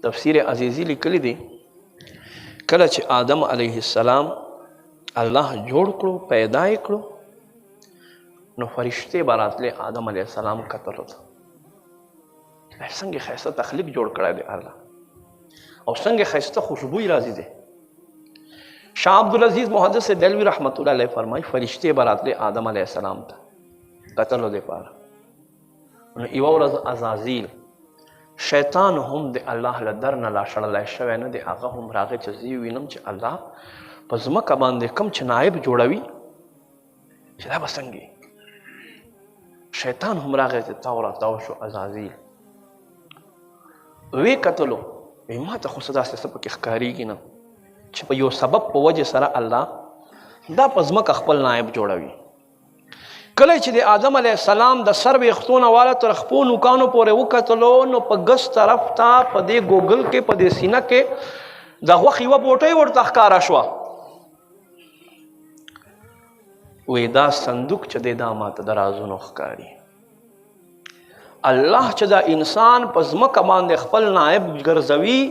تفسیر عزیزی لیکلی دی کله چې آدم علیه السلام الله جوړ کړو پیدا یې کړو نو فرشتې به راتلې آدم علیه السلام کتلو ته څنګه ښایسته تخلیق جوړ کړی دی الله او څنګه ښایسته خوشبوی راځي دی شاه عبدالعزیز محدث دلوی رحمت الله علیه فرمایي فرشتې به راتلې آدم علیه السلام ته کتلو دپاره نو یوه ورځ عزازیل شیطان هم د الله له در نه لا شړلی شوی نه دی هغه هم راغی چې زه وینم چې الله په ځمکه باندې کوم چې نایب جوړوي چې دا به څنګه شیطان هم راغی چې تاو راتاو شو عزازیل وی کتلو وی ما ته خو څه داسې څه پکې ښکارېږي نه چې په یو سبب په وجې سره الله دا په ځمکه خپل نایب جوړوي کله چې د آدم علیه السلام د سر ویښتو نه واله تر خپو نوکانو پورې وکتلو نو په ګس طرف ته په دې ګوګل کې په دې سینه کې د غوښې یوه بوټۍ ورته ښکاره شوه وی دا صندوق چې دی دا ماته د رازونو ښکاري الله چې دا انسان په ځمکه باندې خپل نایب ګرځوي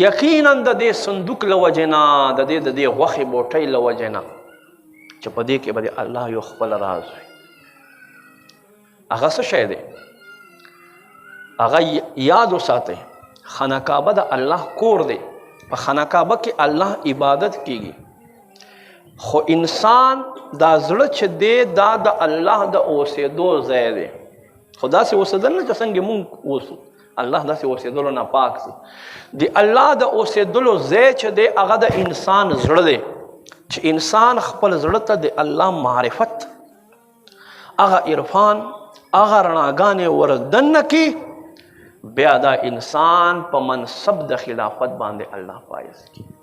یقینا د دې صندوق له وجې نه د دې غوښې بوټۍ له وجې نه چې په دې کې به د الله یو خپل راز وي هغه څه شی دی هغه یاد وساتئ خانه کعبه د الله کور دی په خانه کعبه کې الله عبادت کیږي خو انسان دا زړه چې دی دا د الله د اوسېدو ځای دی خو داسې اوسېدل نه چې څنګه مونږ اوسو الله داسې اوسېدلو نه پاک دی د الله د اوسېدلو ځای چې دی هغه د انسان زړه دی چې انسان خپل زړه ته د الله معرفت هغه عرفان هغه رڼاګانې وردننه کي بیا دا انسان په منصب د خلافت باندې الله فایز کړي